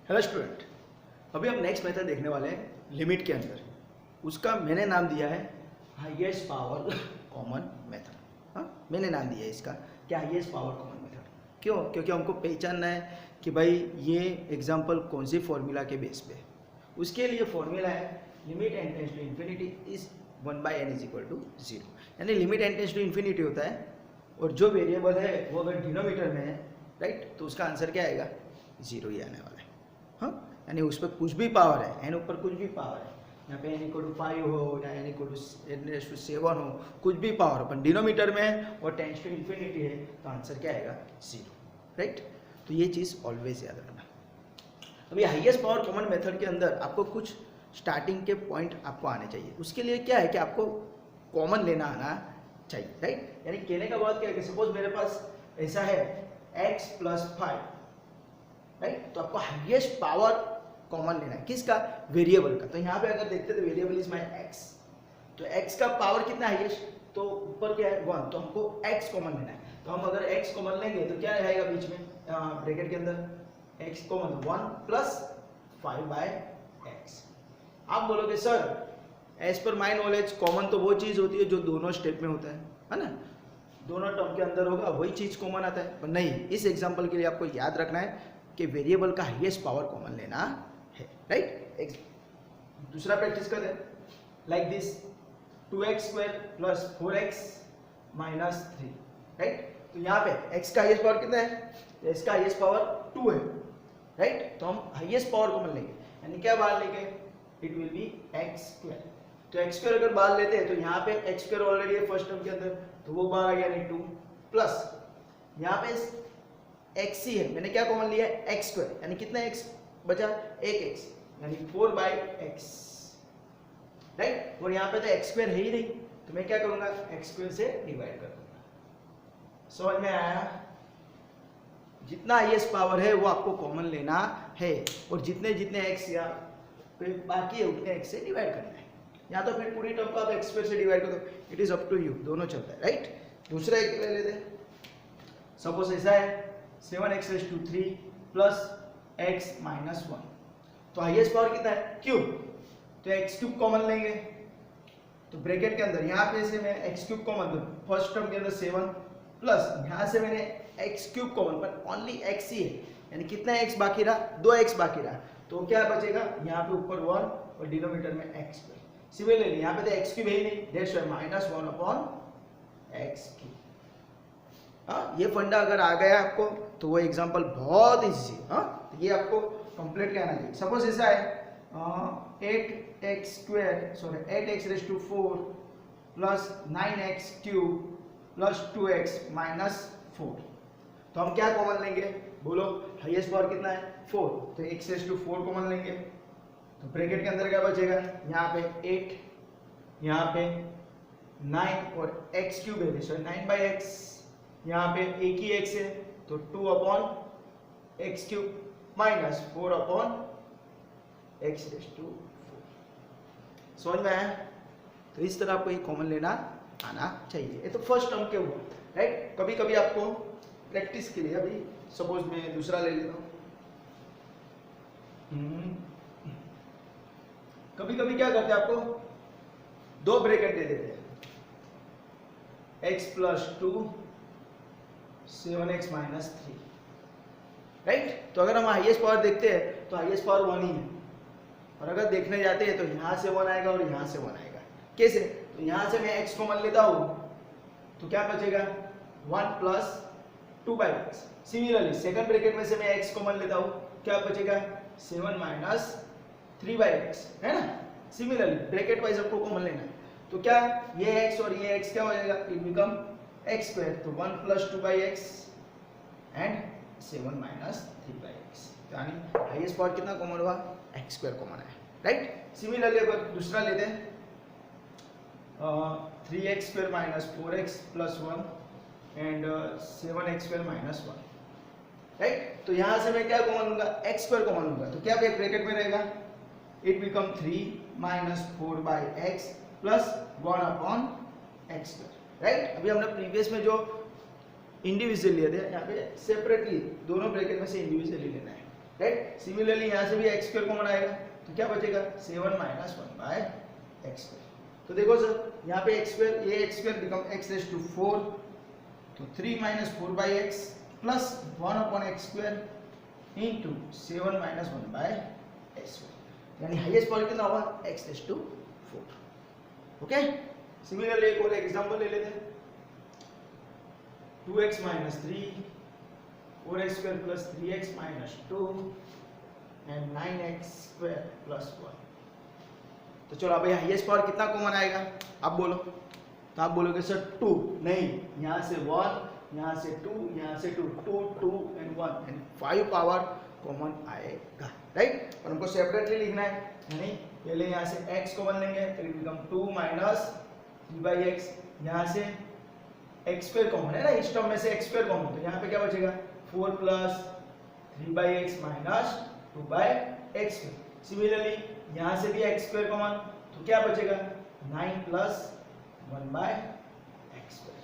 Hello student, अभी हम next method देखने वाले हैं लिमिट के अंदर। उसका मैंने नाम दिया है हाईएस्ट पावर कॉमन मेथड। हाँ, मैंने नाम दिया है इसका क्या, हाईएस्ट पावर कॉमन मेथड। क्यों? क्योंकि हमको पहचानना है कि भाई ये एग्जांपल कौन सी फॉर्मूला के बेस पे। उसके लिए फॉर्मूला है limit n tends to infinity is 1/n is equal to 0। यानी limit n tends to infinity होता है और जो वेरिएबल है वो अगर डिनोमीटर में है, राइट, तो उसका आंसर क्या आएगा, 0 ही आने वाला है। हाँ, यानी उस पर कुछ भी पावर है, एन ऊपर कुछ भी पावर है, यहाँ पे n इक्वल टू 5 हो या n इक्वल टू n 7 हो, कुछ भी पावर अपन डिनोमीटर में है और टेंड्स टू इन्फिनिटी है, तो आंसर क्या आएगा, 0, राइट। तो ये चीज़ ऑलवेज याद रखना। अभी हाईएस्ट पावर कॉमन मेथड के अंदर आपको कुछ स्टार्टिंग के पॉइंट आपको आने चाहिए। उसके लिए क्या है कि आपको कॉमन लेना आना चाहिए, राइट। यानी कहने का बात क्या है कि सपोज मेरे पास ऐसा है x + 5, राइट, तो आपको हाईएस्ट पावर कॉमन लेना है किसका, वेरिएबल का। तो यहाँ पे अगर देखते तो वेरिएबल इज माय x, तो x का पावर कितना हाईएस्ट, तो ऊपर क्या है 1, तो हमको x कॉमन लेना है। तो हम अगर x कॉमन लेंगे तो क्या रहेगा बीच में ब्रैकेट के अंदर, x कॉमन 1 + 5/x। आप बोलोगे sir as per my knowledge common तो वो चीज़ होती है जो दोनों स्टेप में होता है ना, दोनों टर्म के अंदर होगा वही चीज़ कॉमन आता है। पर नहीं, इस एग्जांपल के लिए आपको याद रखना है कि वेरिएबल का हाईएस्ट पावर कॉमन लेना है, राइट। दूसरा प्रैक्टिस करते हैं like this 2x² + 4x - 3, right. तो यहाँ पे x का हाईएस्ट पावर कितना है, x का हाईएस्ट पावर 2 है, राइट। तो हम हाईएस्ट पावर कॉमन लेंगे, यानी क्या बाहर लेंगे, इट विल बी x²। तो x² अगर बाहर लेते हैं तो यहाँ पे x² ऑलरेडी है फर्स्ट टर्म के अंदर, तो वो बाहर आ गया, यानी 2 प्लस यहाँ पे x ही है, मैंने क्या कॉमन लिया है, x², यानी कितना x बचा, 1x, यानी 4/x, राइट। और यहाँ पे तो x² है ही नहीं, तो मैं क्या करूंगा, x² से डिवाइड कर दूंगा। समझ में आया? जितना हाईएस्ट पावर है वो आपको कॉमन लेना है और जितने जितने x या बाकी है उतने x से डिवाइड करना है, या तो फिर पूरी टर्म को आप x² से डिवाइड कर दो, it is up to you, दोनों चलता है, राइट। दूसरा एक ले लेते हैं, सपोज ऐसा है 7x³ + x - 1, तो हाईएस्ट पावर कितना है, क्यूब, तो x³ कॉमन लेंगे, तो ब्रैकेट के अंदर यहाँ पे से मैं x³ कॉमन दूं, फर्स्ट टर्म के अंदर 7 प्लस यहाँ से मैंने x³ कॉमन, पर ओनली x ही है, यानी कितना x बाकी रहा, 2x बाकी रहा, तो क्या बचेगा, यहाँ पे ऊपर 1 और डिनोमीटर में x²। सिमिलरली यहाँ पे तो x³ है ही नहीं, दैट्स व्हाई -1/x³। हाँ, ये फंडा अगर आ गया आपको तो वो एग्जांपल बहुत इजी है। हाँ, ये आपको कंप्लीट करना चाहिए। सपोज ऐसा है 8x² + 9x³ + 2x - 4, तो हम क्या कॉमन लेंगे, बोलो, हाईएस्ट पावर कितना है, 4, तो x⁴ कॉमन लेंगे, तो ब्रैकेट के अंदर क्या बचेगा, यहाँ पे 8, यहाँ पे 9 और x³ है, सो 9/x, यहाँ पे एक ही x है, तो 2/x³ - 4/x⁴। समझ में आया? तो इस तरह आपको ये कॉमन लेना आना चाहिए। ये तो फर्स्ट टर्म के हुआ, राइट। कभी कभी आपको प्रैक्टिस के लिए, अभी सपोज मैं दूसरा ले लेता हूँ, कभी कभी क्या करते हैं, आपको 2 ब्रैकेट दे देते हैं, x + 2 7x - 3, राइट। तो अगर हम हाईएस्ट पावर देखते हैं तो हाईएस्ट पावर 1 ही है, और अगर देखने जाते हैं तो यहाँ से 1 आएगा और यहाँ से 1 आएगा। कैसे? तो यहाँ से मैं x कॉमन लेता हूँ तो क्या बचेगा, 1 + 2/x। सिमिलरली सेकंड ब्रैकेट में से मैं x कॉमन लेता हूँ, क्या बचेगा, 7 - 3/x, है ना। सिमिलरली ब्रैकेट वाइज आपको कॉमन लेना है, तो क्या ये x और ये x क्या हो जाएगा, इट बिकम x², तो 1 + 2/x एंड 7 - 3/x, यानी हाईएस्ट पावर कितना कॉमन हुआ, x² कॉमन है, राइट। सिमिलरली अगर दूसरा लेते हैं 3x² - 4x + 1 and 7x² - 1, right. तो यहाँ से मैं क्या कॉमन लूंगा, x² कॉमन लूंगा, तो क्या ब्रैकेट में रहेगा, it become 3 - 4/x + 1/x², right. अभी हमने प्रीवियस में जो इंडिविजुअल लिए थे, यहाँ पे सेपरेटली दोनों ब्रैकेट में से इंडिविजुअली लेना है। राइट। सिमिलरली यहाँ से भी एक्स स्क्वायर कॉमन आएगा तो क्या बचेगा 7 माइनस 1 बाय एक्स स्क्वायर। तो देखो सर यहाँ पे एक्स स्क्वायर, ये x square become x raise to 4, तो 3 minus 4 by x plus 1 upon x square into 7 minus 1 by x square, यानी हाईएस्ट पावर कितना होगा x raise to 4। Okay, similarly एक और एग्जांपल ले लेते हैं। 2x minus 3, 4x square plus 3x minus 2 and 9x square plus 1। तो चलो अब हाईएस्ट पावर कितना कॉमन आएगा आप बोलो। तो आप बोलोगे सर 2, नहीं, यहाँ से 1, यहाँ से 2, यहाँ से 2, 2, 2 एंड 1 एंड 5 पावर कॉमन आएगा, राइट। और हमको सेपरेटली लिखना है, यानी पहले यहाँ से x कॉमन लेंगे तो it become 2 minus 3 by x, यहाँ से एक्स स्क्वायर कॉमन है ना, इस टर्म में से एक्स स्क्वायर कॉमन, तो यहाँ पे क्या बचेगा 4 plus 3 by x minus 2 by x square. Similarly यहाँ से भी एक्स स्क्वायर कॉमन, तो क्या बचेगा 9 plus 1 by x square,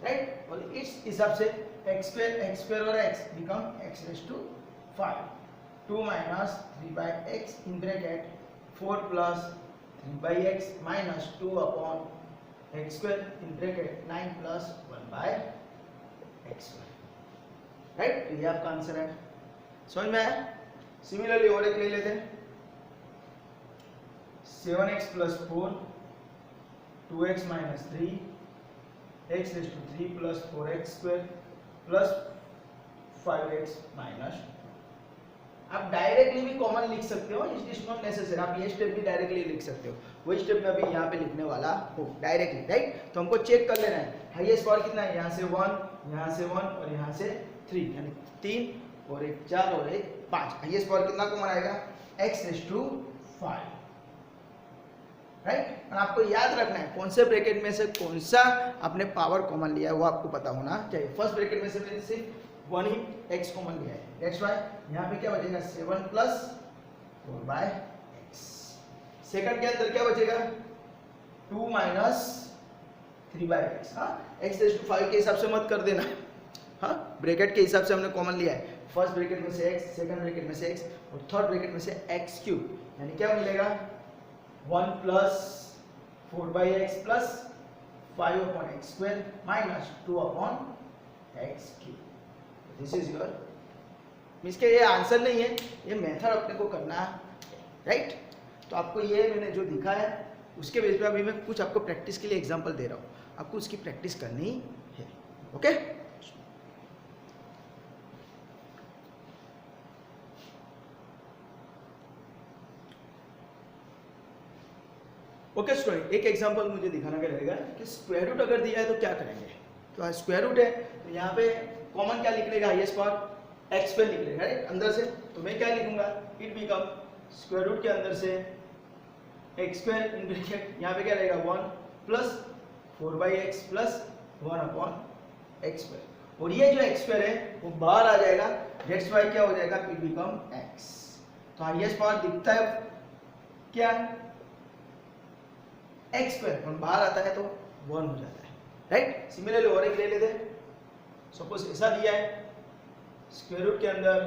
right. और इस हिसाब से एक्स स्क्वायर और x become x raise to 5, 2 minus 3 by x in bracket 4 plus 3 by x minus 2 upon x square in bracket 9 plus 1 by x square, right. ये आपका answer है, समझ में आया। सिमिलरली और एक ले लेते हैं। 7x plus 4, 2x minus 3, x raise to 3 plus 4x square plus 5x minus. आप डायरेक्टली भी कॉमन लिख सकते हो, इट इज नॉट नेसेसरी, आप ये स्टेप भी डायरेक्टली लिख सकते हो, वही स्टेप में अभी यहाँ पे लिखने वाला हो डायरेक्टली, राइट। तो हमको चेक कर लेना है हाईएस्ट पावर कितना है, यहाँ से 1, यहाँ से 1 और यहाँ से 3, यानी 3 और एक 4 और एक 5। हाईएस्ट पावर कितना कॉमन आएगा x रेज टू 5, राइट। और आपको याद रखना है कौन से ब्रैकेट में से कौन सा आपने पावर कॉमन लिया है वो आपको पता होना चाहिए। फर्स्ट ब्रैकेट में से मैंने सिर्फ 1 ही x कॉमन लिया है, दैट्स व्हाई यहाँ पे क्या बचेगा 7 प्लस 4 बाय x। सेकंड के अंदर क्या बचेगा 2 माइनस 3 बाय x। हाँ, x रेज टू 5 के हिसाब से मत कर देना, हाँ, ब्रैकेट के हिसाब से हमने कॉमन लिया है। फर्स्ट ब्रैकेट में से x, सेकंड ब्रैकेट में से x और थर्ड ब्रैकेट में से x क्यूब, यानी क्या मिलेगा 1 plus 4 by x plus 5 upon x square minus 2 upon x cube. This is your, means के ये आंसर नहीं है, ये मेथड अपने को करना है, राइट। तो आपको ये मैंने जो दिखा है उसके बेस पे अभी मैं कुछ आपको प्रैक्टिस के लिए एग्जांपल दे रहा हूँ, आपको उसकी प्रैक्टिस करनी है, ओके। ओके स्टूडेंट, एक एग्जांपल मुझे दिखाना क्या रहेगा कि स्क्वायर रूट अगर दिया है तो क्या करेंगे। तो स्क्वायर रूट है तो यहाँ पे कॉमन क्या निकलेगा हाईएस्ट पावर एक्स स्क्वायर निकलेगा, राइट, अंदर से। तो मैं क्या लिखूंगा इट बिकम स्क्वायर रूट के अंदर से एक्स स्क्वायर इन ब्रैकेट यहाँ पे क्या रहेगा 1 plus 4 by x plus 1 upon x square. और ये जो एक्स स्क्वायर है वो बाहर आ जाएगा, दैट्स व्हाई क्या हो जाएगा इट बिकम एक्स। तो हाईएस्ट पावर दिखता है क्या एक्स स्क्वायर, और बाहर आता है तो 1 हो जाता है, राइट। सिमिलरली और एक ले लेते हैं। सपोज ऐसा दिया है स्क्वायर रूट के अंदर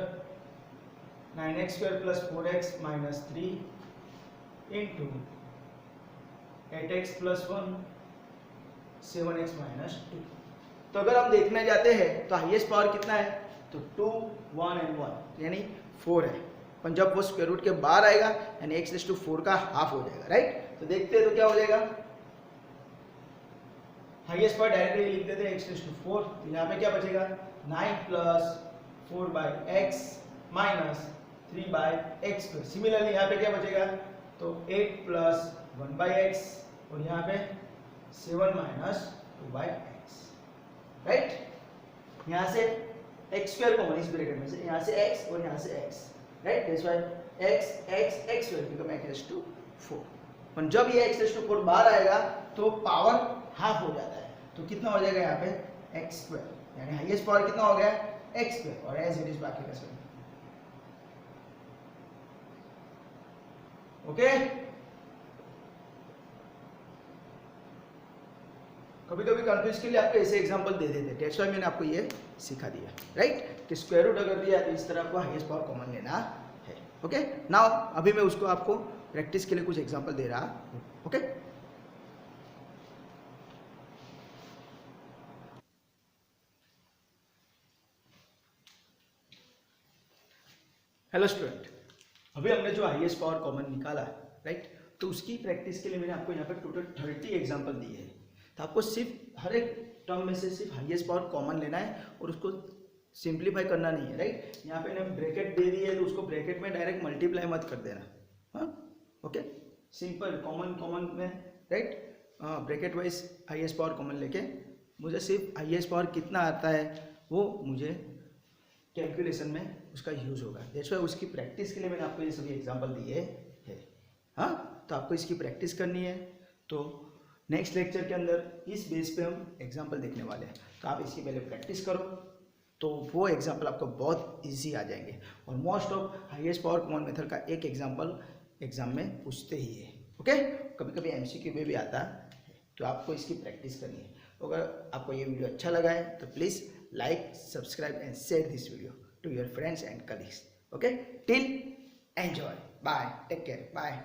9x square plus 4x minus 3 into 8x plus 1 7x minus 2। तो अगर हम देखने जाते हैं तो हाईएस्ट पावर कितना है, तो 2 1 एंड 1 यानी 4 है, पर जब वो स्क्वायर रूट के बाहर आएगा यानी x रेज़ टू 4 का हाफ हो जाएगा, राइट। तो देखते हैं तो क्या हो जाएगा, हाईएस्ट पावर डायरेक्टली लिख देते हैं x रेज़ टू 4, तो यहाँ पे क्या बचेगा 9 plus 4 by x minus 3 by x square. Similarly यहाँ पे क्या बचेगा, तो 8 प्लस 1 बाई एक्स और यहाँ पे 7 माइनस 2 बाई एक्स, राइट। यहाँ से एक्स स्क्वायर कॉमन इस ब्रैकेट में से, यहाँ से x और यहाँ से x, right. That's why x square become x raise to 4। पर जब ये x रेज़ टू 4 बाहर आएगा तो पावर हाफ हो जाता है, तो कितना हो जाएगा यहाँ पे x स्क्वायर, यानी हाईएस्ट पावर कितना हो गया x स्क्वायर और एज इट इज बाकी का सब, ओके। कभी कभी कंफ्यूज के लिए आपको ऐसे एग्जांपल दे देते हैं, दैट्स व्हाई मैंने आपको ये सिखा दिया, राइट, कि स्क्वायर रूट अगर दिया तो इस तरह आपको हाईएस्ट पावर कॉमन लेना है। ओके, नाउ अभी मैं उसको आपको प्रैक्टिस के लिए कुछ एग्जांपल दे रहा हूँ। ओके, हेलो स्टूडेंट, अभी हमने जो हाईएस्ट पावर कॉमन निकाला, राइट, तो उसकी प्रैक्टिस के लिए मैंने आपको यहाँ पे टोटल 30 एग्जांपल दिए हैं। तो आपको सिर्फ हर एक टर्म में से सिर्फ हाईएस्ट पावर कॉमन लेना है और उसको सिंप्लीफाई करना नहीं है, राइट। यहाँ पे मैंने ब्रैकेट दे दी है तो उसको ब्रैकेट में डायरेक्ट मल्टीप्लाई मत कर देना, हाँ, ओके, सिंपल कॉमन कॉमन में, right, bracket wise highest power common लेके मुझे सिर्फ हाईएस्ट पावर कितना आता है वो मुझे कैलकुलेशन में उसका यूज़ होगा। दैट्स व्हाई उसकी प्रैक्टिस के लिए मैंने आपको ये सभी एग्जांपल दिए हैं। हाँ, तो आपको इसकी प्रैक्टिस करनी है। तो नेक्स्ट लेक्चर के अंदर इस बेस पे हम एग्जांपल देखने वाले हैं, तो आप इसकी पहले प्रैक्टिस करो तो वो एग्जांपल आपको बहुत इजी आ जाएंगे। और most of highest power common method का एक एग्जांपल एग्जाम में पूछते ही है। ओके, कभी कभी एमसीक्यू में भी आता है, तो आपको इसकी प्रैक्टिस करनी है। अगर आपको ये वीडियो अच्छा लगा है तो please like, subscribe and share this video to your friends and colleagues. Okay, till enjoy. Bye. Take care. Bye.